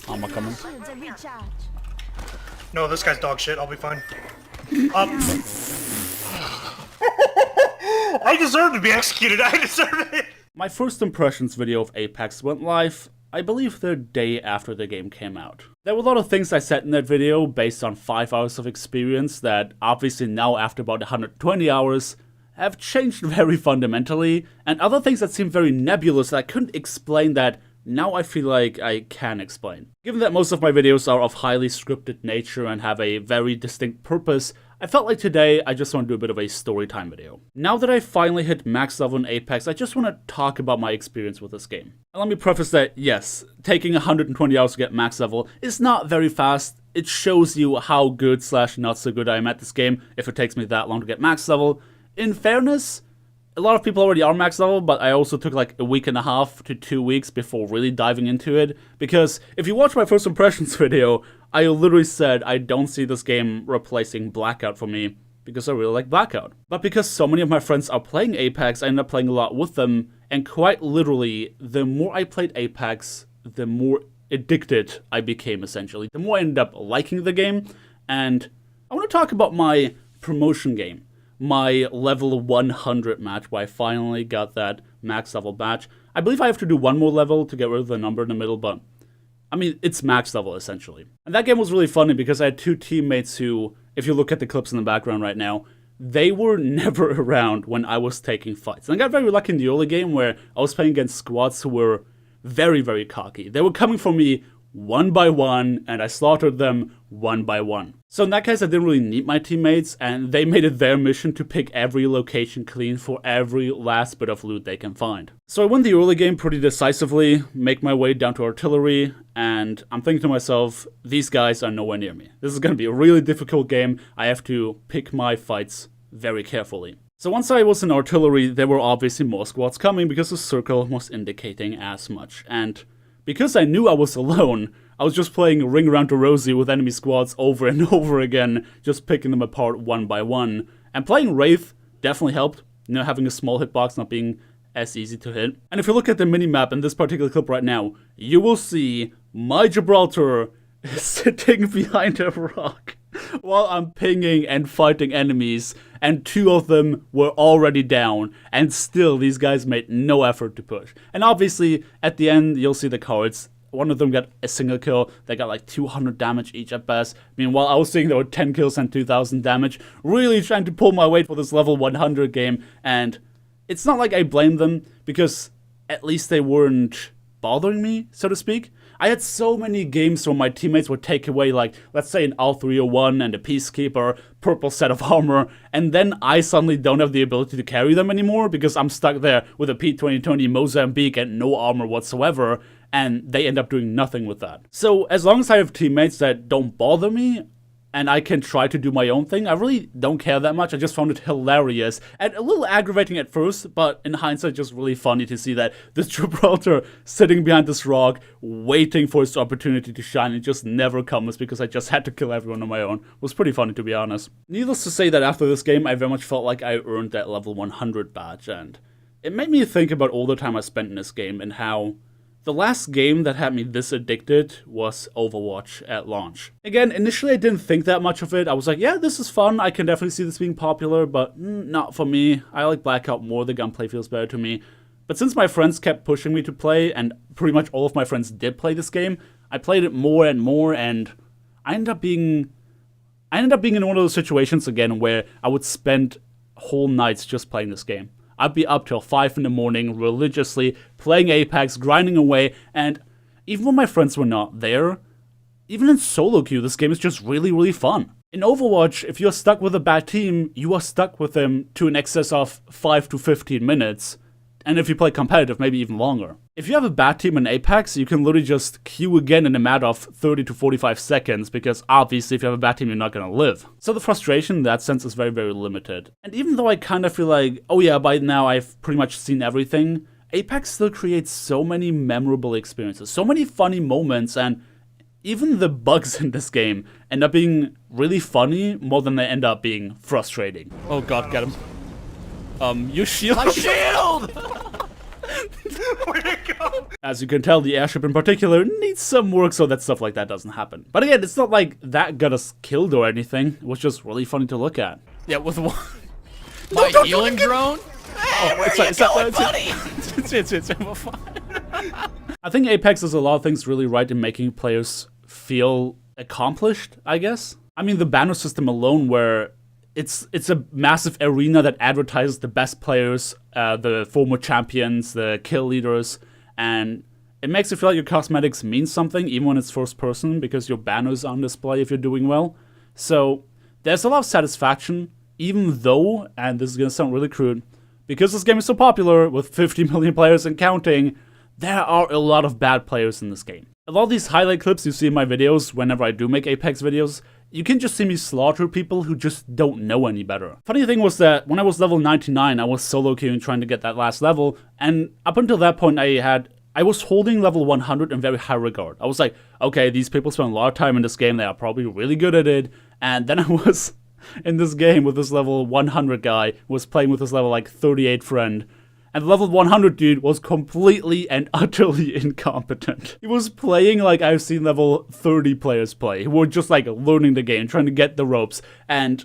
Armor coming. No, this guy's dog shit. I'll be fine. I deserve to be executed. I deserve it. My first impressions video of Apex went live, I believe, the day after the game came out. There were a lot of things I said in that video based on 5 hours of experience that obviously now after about 120 hours have changed very fundamentally, and other things that seemed very nebulous that I couldn't explain that now I feel like I can explain. Given that most of my videos are of highly scripted nature and have a very distinct purpose, I felt like today I just want to do a bit of a storytime video. Now that I finally hit max level in Apex, I just want to talk about my experience with this game. And let me preface that, yes, taking 120 hours to get max level is not very fast. It shows you how good / not so good I am at this game if it takes me that long to get max level. In fairness, a lot of people already are max level, but I also took like a week and a half to 2 weeks before really diving into it. Because if you watch my first impressions video, I literally said I don't see this game replacing Blackout for me because I really like Blackout. But because so many of my friends are playing Apex, I ended up playing a lot with them, and quite literally, the more I played Apex, the more addicted I became essentially. The more I ended up liking the game, and I want to talk about my promotion game. My level 100 match where I finally got that max level badge. I believe I have to do one more level to get rid of the number in the middle, but I mean, it's max level essentially. And that game was really funny because I had 2 teammates who, if you look at the clips in the background right now, they were never around when I was taking fights. And I got very lucky in the early game where I was playing against squads who were very, very cocky. They were coming for me one by one, and I slaughtered them one by one. So in that case, I didn't really need my teammates, and they made it their mission to pick every location clean for every last bit of loot they can find. So I won the early game pretty decisively, make my way down to artillery, and I'm thinking to myself, these guys are nowhere near me. This is going to be a really difficult game. I have to pick my fights very carefully. So once I was in artillery, there were obviously more squads coming because the circle was indicating as much, and because I knew I was alone, I was just playing Ring Around the Rosie with enemy squads over and over again, just picking them apart one by one. And playing Wraith definitely helped, you know, having a small hitbox not being as easy to hit. And if you look at the minimap in this particular clip right now, you will see my Gibraltar sitting behind a rock while I'm pinging and fighting enemies, and 2 of them were already down, and still these guys made no effort to push. And obviously, at the end, you'll see the cards. One of them got a single kill, they got like 200 damage each at best. Meanwhile, I was seeing there were 10 kills and 2000 damage, really trying to pull my weight for this level 100 game, and it's not like I blame them, because at least they weren't bothering me, so to speak. I had so many games where my teammates would take away, like, let's say an L301 and a Peacekeeper, purple set of armor, and then I suddenly don't have the ability to carry them anymore because I'm stuck there with a P2020 Mozambique and no armor whatsoever, and they end up doing nothing with that. So as long as I have teammates that don't bother me, and I can try to do my own thing, I really don't care that much. I just found it hilarious and a little aggravating at first, but in hindsight, just really funny to see that this Gibraltar sitting behind this rock, waiting for its opportunity to shine, and just never comes because I just had to kill everyone on my own. It was pretty funny, to be honest. Needless to say that after this game, I very much felt like I earned that level 100 badge, and it made me think about all the time I spent in this game and how the last game that had me this addicted was Overwatch at launch. Again, initially I didn't think that much of it. I was like, yeah, this is fun. I can definitely see this being popular, but not for me. I like Blackout more. The gunplay feels better to me. But since my friends kept pushing me to play, and pretty much all of my friends did play this game, I played it more and more, and I ended up being in one of those situations again where I would spend whole nights just playing this game. I'd be up till 5 in the morning, religiously, playing Apex, grinding away, and even when my friends were not there, even in solo queue, this game is just really, really fun. In Overwatch, if you're stuck with a bad team, you are stuck with them to an excess of 5 to 15 minutes, and if you play competitive, maybe even longer. If you have a bad team in Apex, you can literally just queue again in a matter of 30 to 45 seconds, because obviously if you have a bad team, you're not gonna live. So the frustration in that sense is very, very limited. And even though I kind of feel like, oh yeah, by now I've pretty much seen everything, Apex still creates so many memorable experiences, so many funny moments, and even the bugs in this game end up being really funny more than they end up being frustrating. Oh god, get him. Your shield! My shield! Where'd it go? As you can tell, the airship in particular needs some work so that stuff like that doesn't happen. But again, it's not like that got us killed or anything. It was just really funny to look at. Yeah, with one... My healing drone? Hey, where you going, buddy? I think Apex does a lot of things really right in making players feel accomplished, I guess. I mean, the banner system alone, where it's a massive arena that advertises the best players, the former champions, the kill leaders, and it makes you feel like your cosmetics mean something, even when it's first person, because your banner's on display if you're doing well. So there's a lot of satisfaction, even though, and this is gonna sound really crude, because this game is so popular, with 50 million players and counting, there are a lot of bad players in this game. A lot of these highlight clips you see in my videos, whenever I do make Apex videos, you can just see me slaughter people who just don't know any better. Funny thing was that when I was level 99, I was solo queuing trying to get that last level, and up until that point I was holding level 100 in very high regard. I was like, okay, these people spend a lot of time in this game, they are probably really good at it, and then I was in this game with this level 100 guy who was playing with this level like 38 friend. And the level 100 dude was completely and utterly incompetent. He was playing like I've seen level 30 players play, who were just like learning the game, trying to get the ropes. And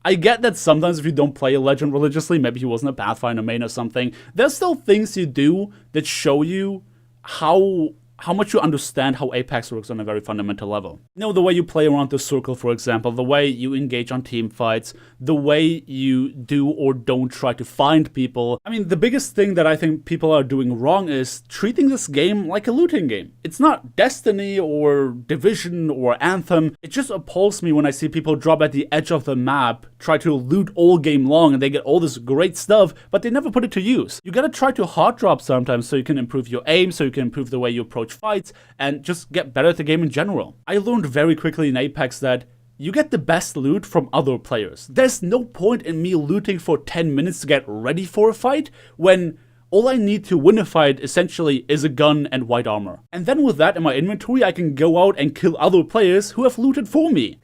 I get that sometimes if you don't play a legend religiously, maybe he wasn't a Pathfinder main or something, there's still things you do that show you how much you understand how Apex works on a very fundamental level. You know, the way you play around the circle, for example, the way you engage on team fights, the way you do or don't try to find people. I mean, the biggest thing that I think people are doing wrong is treating this game like a looting game. It's not Destiny or Division or Anthem. It just appalls me when I see people drop at the edge of the map, try to loot all game long, and they get all this great stuff, but they never put it to use. You gotta try to hard drop sometimes so you can improve your aim, so you can improve the way you approach fights, and just get better at the game in general. I learned very quickly in Apex that you get the best loot from other players. There's no point in me looting for 10 minutes to get ready for a fight when all I need to win a fight essentially is a gun and white armor. And then with that in my inventory, I can go out and kill other players who have looted for me.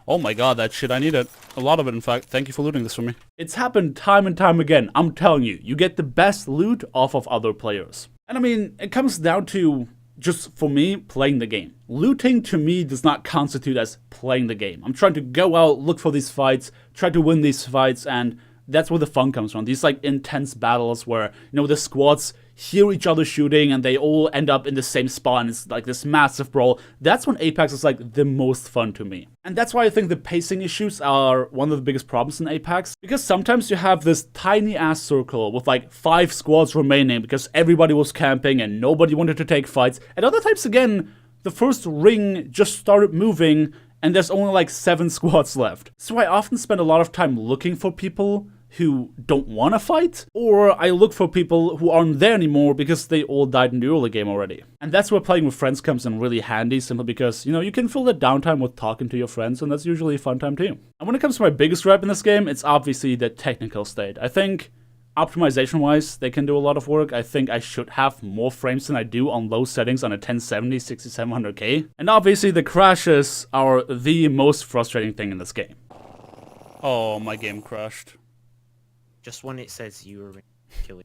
Oh my god, that shit, I need it. A lot of it, in fact. Thank you for looting this for me. It's happened time and time again. I'm telling you, you get the best loot off of other players. And I mean, it comes down to, just for me, playing the game. Looting to me does not constitute as playing the game. I'm trying to go out, look for these fights, try to win these fights, and that's where the fun comes from. These like intense battles where, you know, the squads hear each other shooting and they all end up in the same spot and it's like this massive brawl. That's when Apex is like the most fun to me. And that's why I think the pacing issues are one of the biggest problems in Apex. Because sometimes you have this tiny ass circle with like 5 squads remaining because everybody was camping and nobody wanted to take fights. And other times again, the first ring just started moving and there's only like 7 squads left. So I often spend a lot of time looking for people who don't want to fight, or I look for people who aren't there anymore because they all died in the early game already. And that's where playing with friends comes in really handy, simply because, you know, you can fill the downtime with talking to your friends, and that's usually a fun time too. And when it comes to my biggest gripe in this game, it's obviously the technical state. I think optimization-wise, they can do a lot of work. I think I should have more frames than I do on low settings on a 1070, 6700K. And obviously the crashes are the most frustrating thing in this game. Oh, my game crashed. Just when it says you were killing.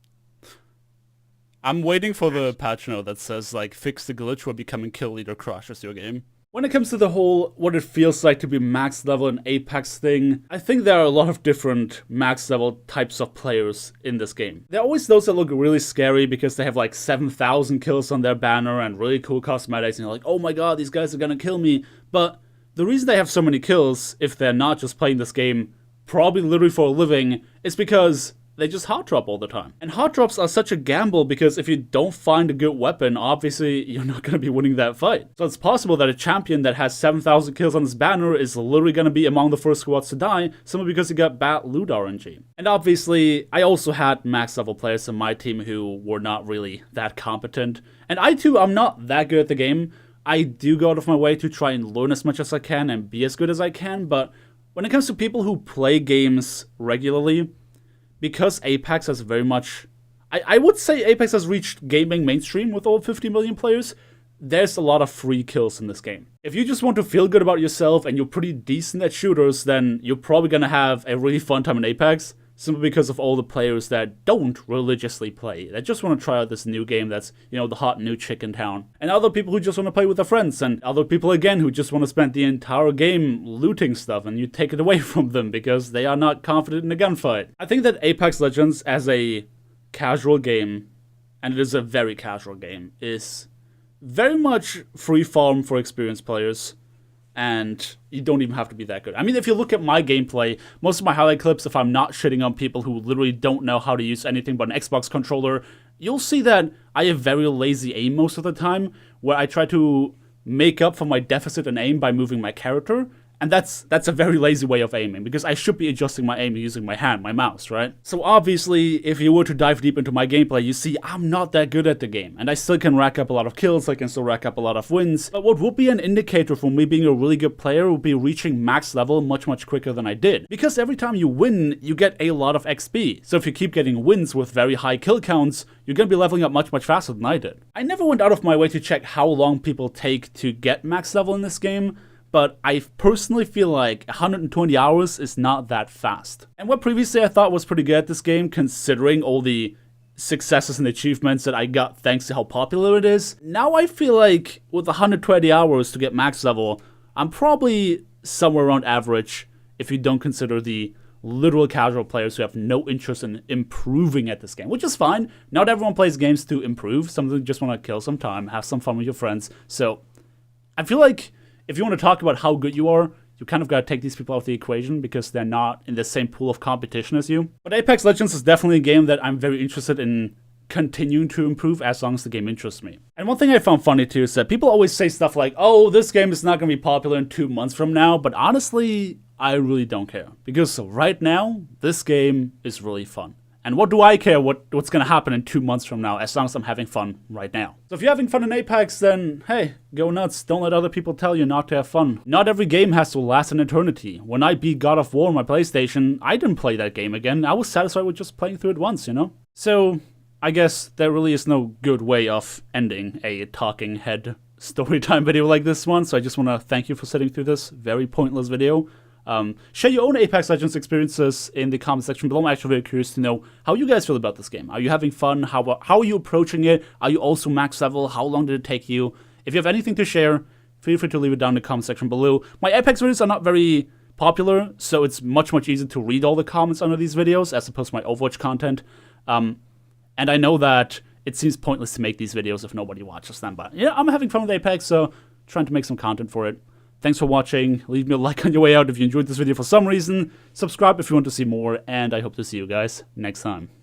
I'm waiting for the patch note that says, like, fix the glitch where becoming kill leader crashes your game. When it comes to the whole what it feels like to be max level in Apex thing, I think there are a lot of different max level types of players in this game. There are always those that look really scary because they have like 7,000 kills on their banner and really cool cosmetics and you're like, oh my god, these guys are gonna kill me. But the reason they have so many kills, if they're not just playing this game probably literally for a living, is because they just hot drop all the time. And hot drops are such a gamble because if you don't find a good weapon, obviously you're not going to be winning that fight. So it's possible that a champion that has 7,000 kills on his banner is literally going to be among the first squads to die, simply because he got bad loot RNG. And obviously, I also had max level players in my team who were not really that competent. And I too, I'm not that good at the game. I do go out of my way to try and learn as much as I can and be as good as I can, but when it comes to people who play games regularly, because Apex has very much... I would say Apex has reached gaming mainstream with all 50 million players. There's a lot of free kills in this game. If you just want to feel good about yourself and you're pretty decent at shooters, then you're probably gonna have a really fun time in Apex. simply because of all the players that don't religiously play, that just want to try out this new game that's, you know, the hot new chick in town. And other people who just want to play with their friends, and other people again who just want to spend the entire game looting stuff and you take it away from them because they are not confident in a gunfight. I think that Apex Legends as a casual game, and it is a very casual game, is very much free farm for experienced players. And you don't even have to be that good. I mean, if you look at my gameplay, most of my highlight clips, if I'm not shitting on people who literally don't know how to use anything but an Xbox controller, you'll see that I have very lazy aim most of the time, where I try to make up for my deficit in aim by moving my character. And that's a very lazy way of aiming, because I should be adjusting my aim using my hand, my mouse, right? So obviously, if you were to dive deep into my gameplay, you see I'm not that good at the game. And I still can rack up a lot of kills, I can still rack up a lot of wins. But what would be an indicator for me being a really good player would be reaching max level much quicker than I did. Because every time you win, you get a lot of XP. So if you keep getting wins with very high kill counts, you're gonna be leveling up much faster than I did. I never went out of my way to check how long people take to get max level in this game, but I personally feel like 120 hours is not that fast. And what previously I thought was pretty good at this game, considering all the successes and achievements that I got thanks to how popular it is, now I feel like with 120 hours to get max level, I'm probably somewhere around average if you don't consider the literal casual players who have no interest in improving at this game, which is fine. Not everyone plays games to improve. Some of them just want to kill some time, have some fun with your friends. So I feel like if you want to talk about how good you are, you kind of got to take these people out of the equation because they're not in the same pool of competition as you. But Apex Legends is definitely a game that I'm very interested in continuing to improve as long as the game interests me. And one thing I found funny too is that people always say stuff like, oh, this game is not going to be popular in 2 months from now, but honestly, I really don't care. Because right now, this game is really fun. And what do I care what's going to happen in 2 months from now, as long as I'm having fun right now? So if you're having fun in Apex, then hey, go nuts. Don't let other people tell you not to have fun. Not every game has to last an eternity. When I beat God of War on my PlayStation, I didn't play that game again. I was satisfied with just playing through it once, you know? So I guess there really is no good way of ending a talking head storytime video like this one. So I just want to thank you for sitting through this very pointless video. Share your own Apex Legends experiences in the comment section below. I'm actually very curious to know how you guys feel about this game. Are you having fun? How are you approaching it? Are you also max level? How long did it take you? If you have anything to share, feel free to leave it down in the comment section below. My Apex videos are not very popular, so it's much easier to read all the comments under these videos as opposed to my Overwatch content. And I know that it seems pointless to make these videos if nobody watches them, but yeah, I'm having fun with Apex, so trying to make some content for it. Thanks for watching. Leave me a like on your way out if you enjoyed this video for some reason. Subscribe if you want to see more, and I hope to see you guys next time.